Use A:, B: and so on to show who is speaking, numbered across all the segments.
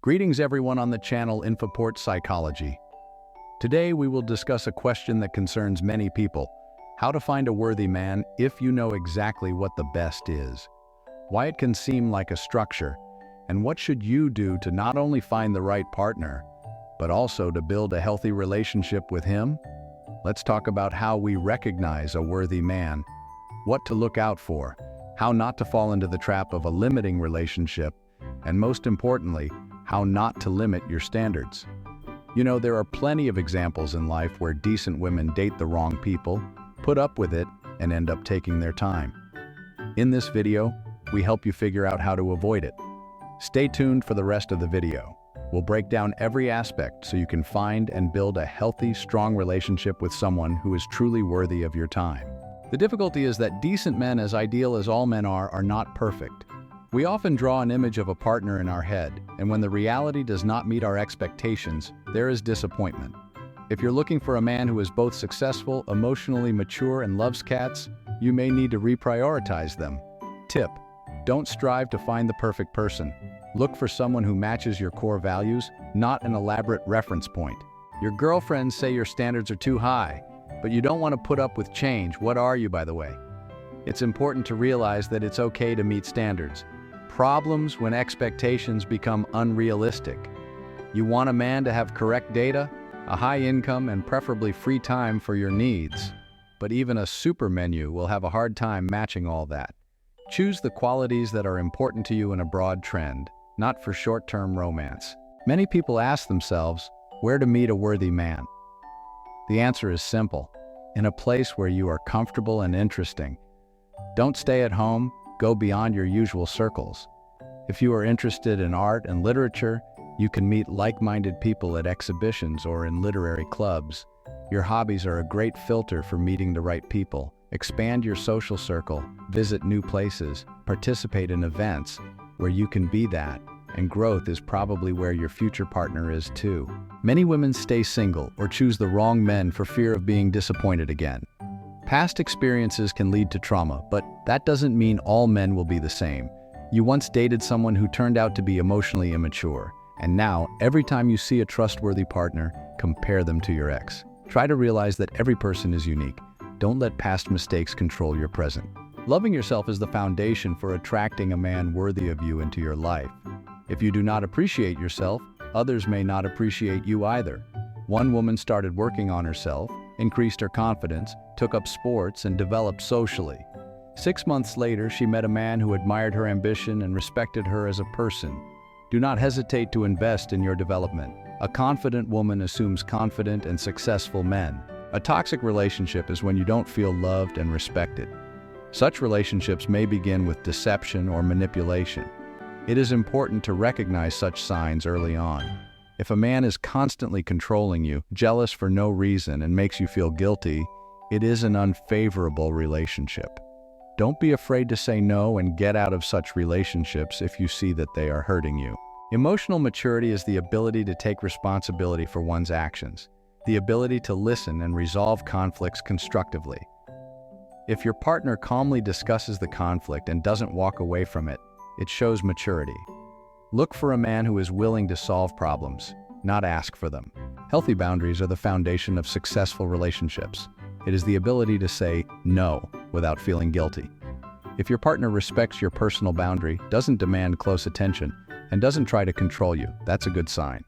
A: Greetings everyone on the channel INFAPORTPSYCHOLOGY. Today we will discuss a question that concerns many people: how to find a worthy man if you know exactly what the best is, why it can seem like a structure, and what should you do to not only find the right partner, but also to build a healthy relationship with him. Let's talk about how we recognize a worthy man, what to look out for, how not to fall into the trap of a limiting relationship, and most importantly, how not to limit your standards. You know, there are plenty of examples in life where decent women date the wrong people, put up with it, and end up taking their time. In this video, we help you figure out how to avoid it. Stay tuned for the rest of the video. We'll break down every aspect so you can find and build a healthy, strong relationship with someone who is truly worthy of your time. The difficulty is that decent men, as ideal as all men are not perfect. We often draw an image of a partner in our head, and when the reality does not meet our expectations, there is disappointment. If you're looking for a man who is both successful, emotionally mature, and loves cats, you may need to reprioritize them. Tip: don't strive to find the perfect person. Look for someone who matches your core values, not an elaborate reference point. Your girlfriends say your standards are too high, but you don't want to put up with change. What are you, by the way? It's important to realize that it's okay to meet standards. Problems when expectations become unrealistic. You want a man to have correct data, a high income, and preferably free time for your needs. But even a super menu will have a hard time matching all that. Choose the qualities that are important to you in a broad trend, not for short-term romance. Many people ask themselves, where to meet a worthy man? The answer is simple: in a place where you are comfortable and interesting. Don't stay at home, go beyond your usual circles. If you are interested in art and literature, you can meet like-minded people at exhibitions or in literary clubs. Your hobbies are a great filter for meeting the right people. Expand your social circle, visit new places, participate in events where you can be that, and growth is probably where your future partner is too. Many women stay single or choose the wrong men for fear of being disappointed again. Past experiences can lead to trauma, but that doesn't mean all men will be the same. You once dated someone who turned out to be emotionally immature, and now, every time you see a trustworthy partner, compare them to your ex. Try to realize that every person is unique. Don't let past mistakes control your present. Loving yourself is the foundation for attracting a man worthy of you into your life. If you do not appreciate yourself, others may not appreciate you either. One woman started working on herself, increased her confidence, took up sports, and developed socially. 6 months later, she met a man who admired her ambition and respected her as a person. Do not hesitate to invest in your development. A confident woman assumes confident and successful men. A toxic relationship is when you don't feel loved and respected. Such relationships may begin with deception or manipulation. It is important to recognize such signs early on. If a man is constantly controlling you, jealous for no reason, and makes you feel guilty, it is an unfavorable relationship. Don't be afraid to say no and get out of such relationships if you see that they are hurting you. Emotional maturity is the ability to take responsibility for one's actions, the ability to listen and resolve conflicts constructively. If your partner calmly discusses the conflict and doesn't walk away from it, it shows maturity. Look for a man who is willing to solve problems, not ask for them. Healthy boundaries are the foundation of successful relationships. It is the ability to say no without feeling guilty. If your partner respects your personal boundary, doesn't demand close attention, and doesn't try to control you, that's a good sign.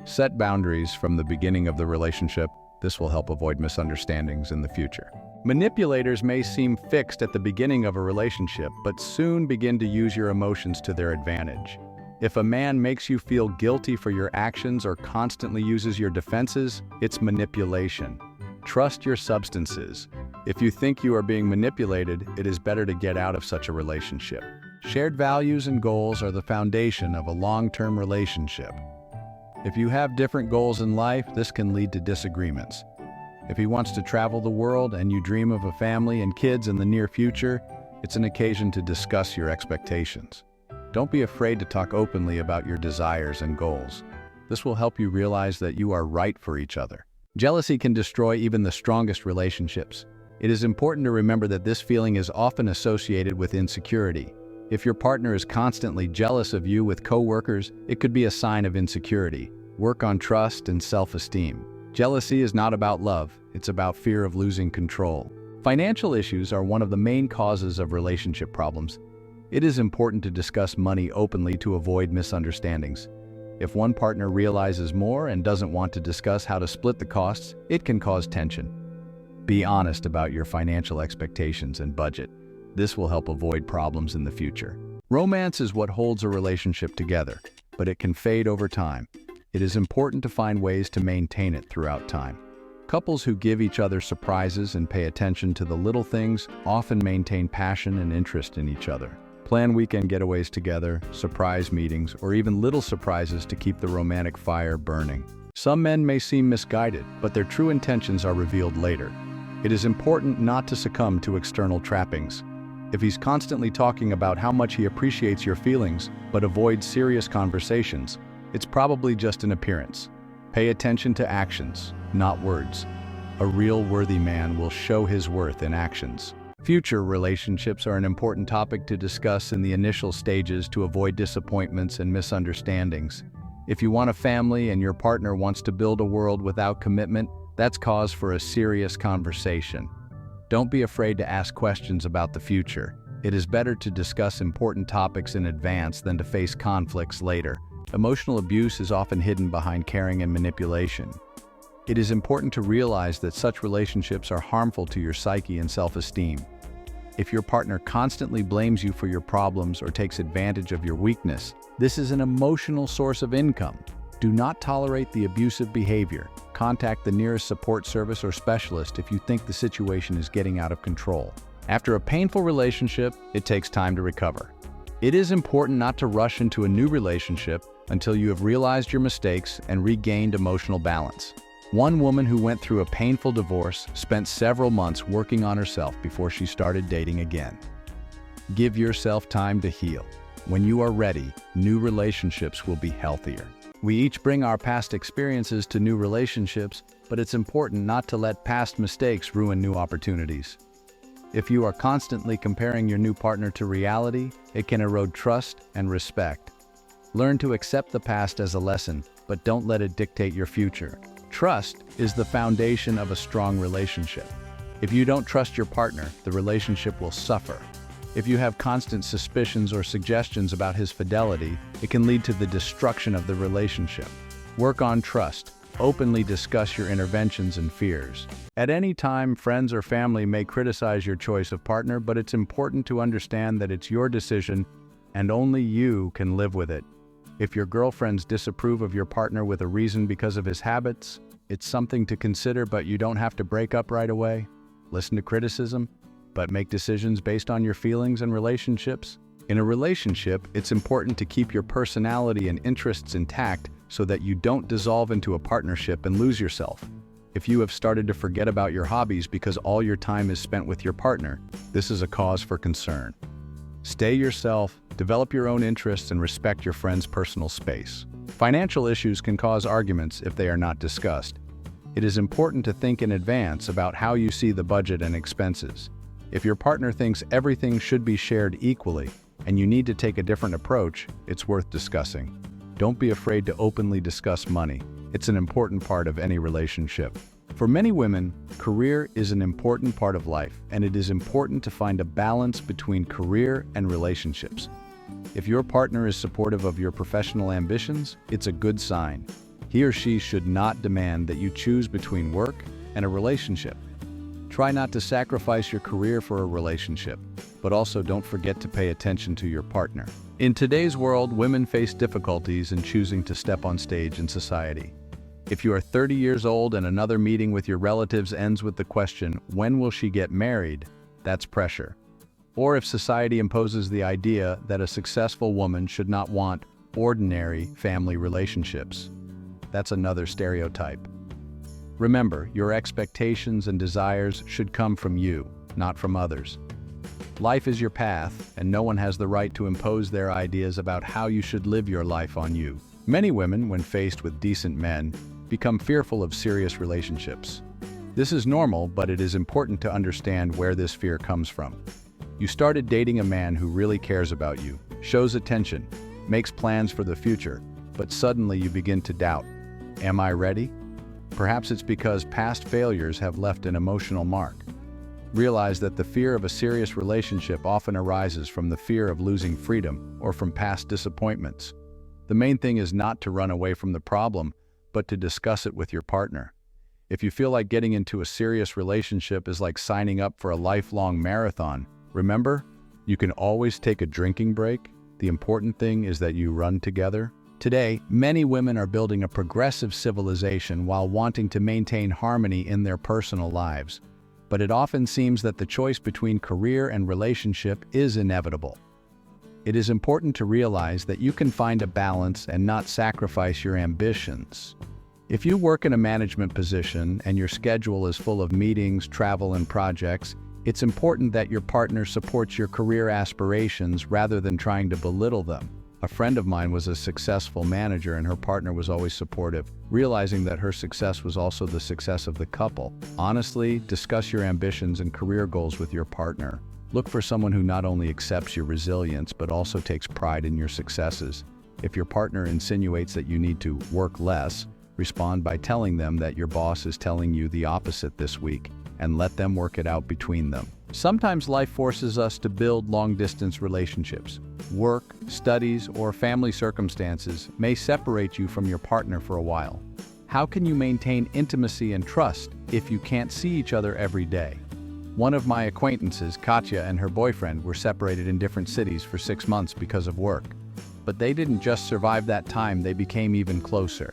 A: Set boundaries from the beginning of the relationship. This will help avoid misunderstandings in the future. Manipulators may seem fixed at the beginning of a relationship, but soon begin to use your emotions to their advantage. If a man makes you feel guilty for your actions or constantly uses your defenses, it's manipulation. Trust your substances. If you think you are being manipulated, it is better to get out of such a relationship. Shared values and goals are the foundation of a long-term relationship. If you have different goals in life, this can lead to disagreements. If he wants to travel the world and you dream of a family and kids in the near future, it's an occasion to discuss your expectations. Don't be afraid to talk openly about your desires and goals. This will help you realize that you are right for each other. Jealousy can destroy even the strongest relationships. It is important to remember that this feeling is often associated with insecurity. If your partner is constantly jealous of you with coworkers, it could be a sign of insecurity. Work on trust and self-esteem. Jealousy is not about love, it's about fear of losing control. Financial issues are one of the main causes of relationship problems. It is important to discuss money openly to avoid misunderstandings. If one partner realizes more and doesn't want to discuss how to split the costs, it can cause tension. Be honest about your financial expectations and budget. This will help avoid problems in the future. Romance is what holds a relationship together, but it can fade over time. It is important to find ways to maintain it throughout time. Couples who give each other surprises and pay attention to the little things often maintain passion and interest in each other. Plan weekend getaways together, surprise meetings, or even little surprises to keep the romantic fire burning. Some men may seem misguided, but their true intentions are revealed later. It is important not to succumb to external trappings. If he's constantly talking about how much he appreciates your feelings, but avoids serious conversations, it's probably just an appearance. Pay attention to actions, not words. A real worthy man will show his worth in actions. Future relationships are an important topic to discuss in the initial stages to avoid disappointments and misunderstandings. If you want a family and your partner wants to build a world without commitment, that's cause for a serious conversation. Don't be afraid to ask questions about the future. It is better to discuss important topics in advance than to face conflicts later. Emotional abuse is often hidden behind caring and manipulation. It is important to realize that such relationships are harmful to your psyche and self-esteem. If your partner constantly blames you for your problems or takes advantage of your weakness, this is an emotional source of income. Do not tolerate the abusive behavior. Contact the nearest support service or specialist if you think the situation is getting out of control. After a painful relationship, it takes time to recover. It is important not to rush into a new relationship until you have realized your mistakes and regained emotional balance. One woman who went through a painful divorce spent several months working on herself before she started dating again. Give yourself time to heal. When you are ready, new relationships will be healthier. We each bring our past experiences to new relationships, but it's important not to let past mistakes ruin new opportunities. If you are constantly comparing your new partner to reality, it can erode trust and respect. Learn to accept the past as a lesson, but don't let it dictate your future. Trust is the foundation of a strong relationship. If you don't trust your partner, the relationship will suffer. If you have constant suspicions or suggestions about his fidelity, it can lead to the destruction of the relationship. Work on trust. Openly discuss your interventions and fears. At any time, friends or family may criticize your choice of partner, but it's important to understand that it's your decision and only you can live with it. If your girlfriends disapprove of your partner with a reason because of his habits, it's something to consider, but you don't have to break up right away. Listen to criticism, but make decisions based on your feelings and relationships. In a relationship, it's important to keep your personality and interests intact so that you don't dissolve into a partnership and lose yourself. If you have started to forget about your hobbies because all your time is spent with your partner, this is a cause for concern. Stay yourself, develop your own interests, and respect your friend's personal space. Financial issues can cause arguments if they are not discussed. It is important to think in advance about how you see the budget and expenses. If your partner thinks everything should be shared equally and you need to take a different approach, it's worth discussing. Don't be afraid to openly discuss money. It's an important part of any relationship. For many women, career is an important part of life, and it is important to find a balance between career and relationships. If your partner is supportive of your professional ambitions, it's a good sign. He or she should not demand that you choose between work and a relationship. Try not to sacrifice your career for a relationship, but also don't forget to pay attention to your partner. In today's world, women face difficulties in choosing to step on stage in society. If you are 30 years old and another meeting with your relatives ends with the question, "When will she get married?" that's pressure. Or if society imposes the idea that a successful woman should not want ordinary family relationships, that's another stereotype. Remember, your expectations and desires should come from you, not from others. Life is your path, and no one has the right to impose their ideas about how you should live your life on you. Many women, when faced with decent men, become fearful of serious relationships. This is normal, but it is important to understand where this fear comes from. You started dating a man who really cares about you, shows attention, makes plans for the future, but suddenly you begin to doubt. Am I ready? Perhaps it's because past failures have left an emotional mark. Realize that the fear of a serious relationship often arises from the fear of losing freedom or from past disappointments. The main thing is not to run away from the problem, but to discuss it with your partner. If you feel like getting into a serious relationship is like signing up for a lifelong marathon, remember, you can always take a drinking break. The important thing is that you run together. Today, many women are building a progressive civilization while wanting to maintain harmony in their personal lives. But it often seems that the choice between career and relationship is inevitable. It is important to realize that you can find a balance and not sacrifice your ambitions. If you work in a management position and your schedule is full of meetings, travel, and projects, it's important that your partner supports your career aspirations rather than trying to belittle them. A friend of mine was a successful manager and her partner was always supportive, realizing that her success was also the success of the couple. Honestly, discuss your ambitions and career goals with your partner. Look for someone who not only accepts your resilience but also takes pride in your successes. If your partner insinuates that you need to work less, respond by telling them that your boss is telling you the opposite this week, and let them work it out between them. Sometimes life forces us to build long-distance relationships. Work, studies, or family circumstances may separate you from your partner for a while. How can you maintain intimacy and trust if you can't see each other every day? One of my acquaintances, Katya, and her boyfriend were separated in different cities for 6 months because of work. But they didn't just survive that time, they became even closer.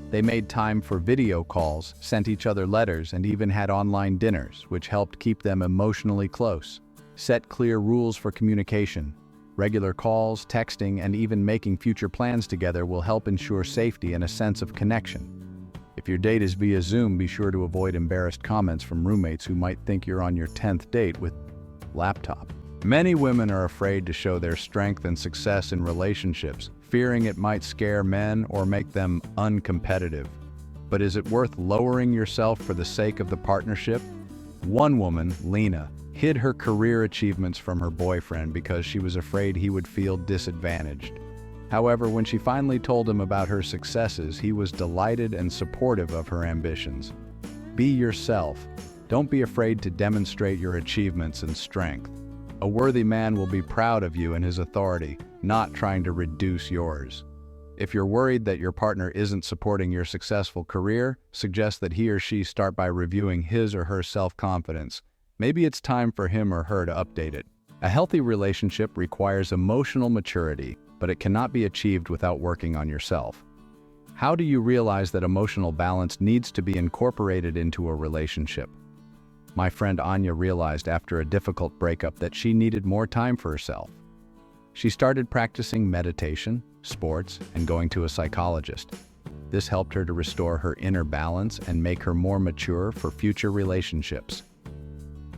A: They made time for video calls, sent each other letters, and even had online dinners, which helped keep them emotionally close. Set clear rules for communication. Regular calls, texting, and even making future plans together will help ensure safety and a sense of connection. If your date is via Zoom, be sure to avoid embarrassed comments from roommates who might think you're on your 10th date with laptop. Many women are afraid to show their strength and success in relationships, fearing it might scare men or make them uncompetitive. But is it worth lowering yourself for the sake of the partnership? One woman, Lena, hid her career achievements from her boyfriend because she was afraid he would feel disadvantaged. However, when she finally told him about her successes, he was delighted and supportive of her ambitions. Be yourself. Don't be afraid to demonstrate your achievements and strength. A worthy man will be proud of you and his authority, not trying to reduce yours. If you're worried that your partner isn't supporting your successful career, suggest that he or she start by reviewing his or her self-confidence. Maybe it's time for him or her to update it. A healthy relationship requires emotional maturity, but it cannot be achieved without working on yourself. How do you realize that emotional balance needs to be incorporated into a relationship? My friend Anya realized after a difficult breakup that she needed more time for herself. She started practicing meditation, sports, and going to a psychologist. This helped her to restore her inner balance and make her more mature for future relationships.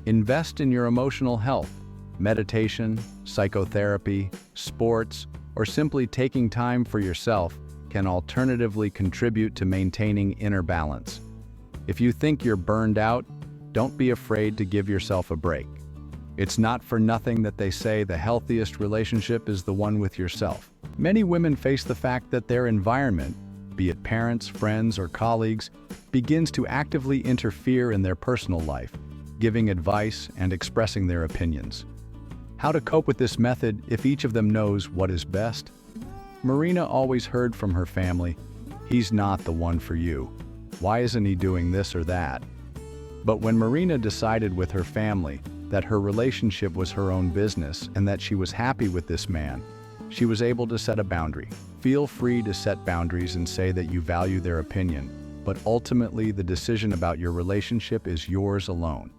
A: Invest in your emotional health. Meditation, psychotherapy, sports, or simply taking time for yourself can alternatively contribute to maintaining inner balance. If you think you're burned out, don't be afraid to give yourself a break. It's not for nothing that they say the healthiest relationship is the one with yourself. Many women face the fact that their environment, be it parents, friends, or colleagues, begins to actively interfere in their personal life, giving advice and expressing their opinions. How to cope with this method if each of them knows what is best? Marina always heard from her family, "He's not the one for you. Why isn't he doing this or that?" But when Marina decided with her family that her relationship was her own business and that she was happy with this man, she was able to set a boundary. Feel free to set boundaries and say that you value their opinion, but ultimately the decision about your relationship is yours alone.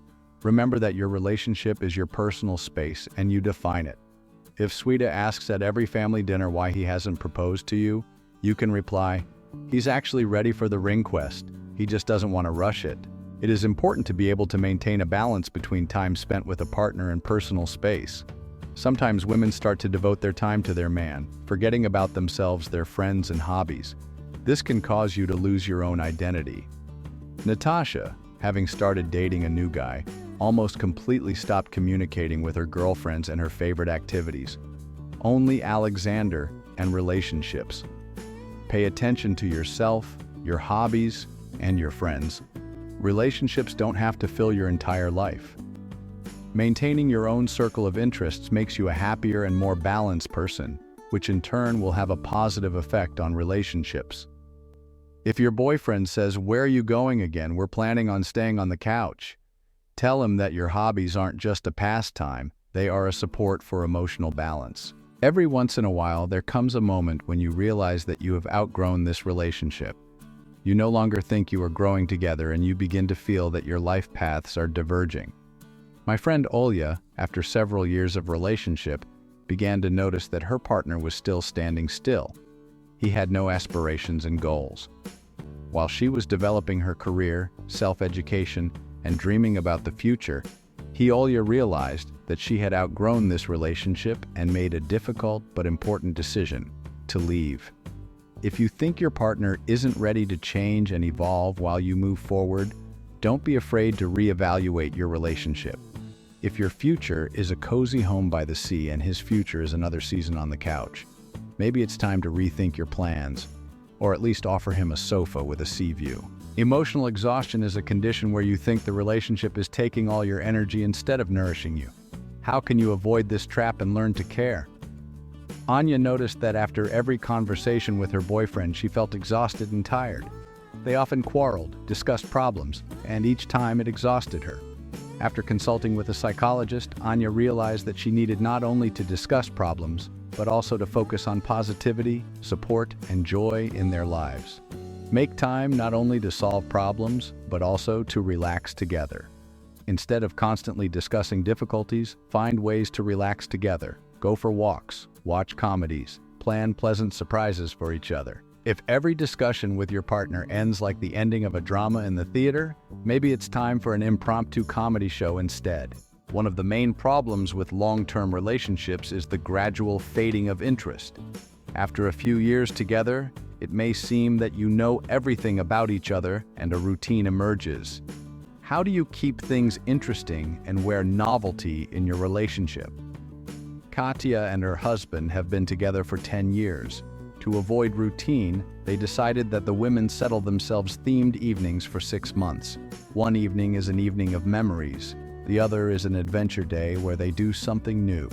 A: Remember that your relationship is your personal space and you define it. If Sweta asks at every family dinner why he hasn't proposed to you, you can reply, "He's actually ready for the ring quest. He just doesn't want to rush it." It is important to be able to maintain a balance between time spent with a partner and personal space. Sometimes women start to devote their time to their man, forgetting about themselves, their friends, and hobbies. This can cause you to lose your own identity. Natasha, having started dating a new guy, almost completely stopped communicating with her girlfriends and her favorite activities. Only Alexander and relationships. Pay attention to yourself, your hobbies, and your friends. Relationships don't have to fill your entire life. Maintaining your own circle of interests makes you a happier and more balanced person, which in turn will have a positive effect on relationships. If your boyfriend says, "Where are you going again? We're planning on staying on the couch," tell him that your hobbies aren't just a pastime, they are a support for emotional balance. Every once in a while, there comes a moment when you realize that you have outgrown this relationship. You no longer think you are growing together and you begin to feel that your life paths are diverging. My friend Olya, after several years of relationship, began to notice that her partner was still standing still. He had no aspirations and goals. While she was developing her career, self-education, and dreaming about the future, Olya realized that she had outgrown this relationship and made a difficult but important decision: to leave. If you think your partner isn't ready to change and evolve while you move forward, don't be afraid to reevaluate your relationship. If your future is a cozy home by the sea and his future is another season on the couch, maybe it's time to rethink your plans, or at least offer him a sofa with a sea view. Emotional exhaustion is a condition where you think the relationship is taking all your energy instead of nourishing you. How can you avoid this trap and learn to care? Anya noticed that after every conversation with her boyfriend, she felt exhausted and tired. They often quarreled, discussed problems, and each time it exhausted her. After consulting with a psychologist, Anya realized that she needed not only to discuss problems, but also to focus on positivity, support, and joy in their lives. Make time not only to solve problems, but also to relax together. Instead of constantly discussing difficulties, find ways to relax together. Go for walks, watch comedies, plan pleasant surprises for each other. If every discussion with your partner ends like the ending of a drama in the theater, maybe it's time for an impromptu comedy show instead. One of the main problems with long-term relationships is the gradual fading of interest. After a few years together, it may seem that you know everything about each other and a routine emerges. How do you keep things interesting and wear novelty in your relationship? Katya and her husband have been together for 10 years. To avoid routine, they decided that the women settle themselves themed evenings for 6 months. One evening is an evening of memories. The other is an adventure day where they do something new.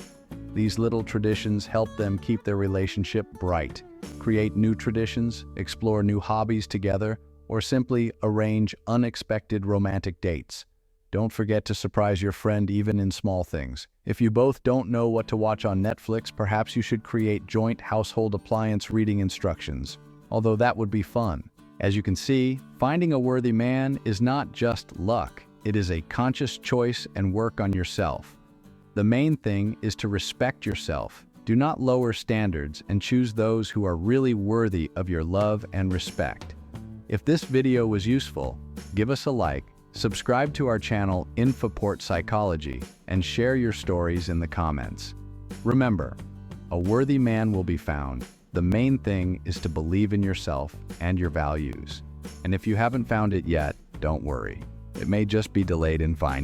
A: These little traditions help them keep their relationship bright, create new traditions, explore new hobbies together, or simply arrange unexpected romantic dates. Don't forget to surprise your friend even in small things. If you both don't know what to watch on Netflix, perhaps you should create joint household appliance reading instructions, although that would be fun. As you can see, finding a worthy man is not just luck. It is a conscious choice and work on yourself. The main thing is to respect yourself. Do not lower standards and choose those who are really worthy of your love and respect. If this video was useful, give us a like, subscribe to our channel INFAPORTPSYCHOLOGY, and share your stories in the comments. Remember, a worthy man will be found. The main thing is to believe in yourself and your values. And if you haven't found it yet, don't worry. It may just be delayed in finding.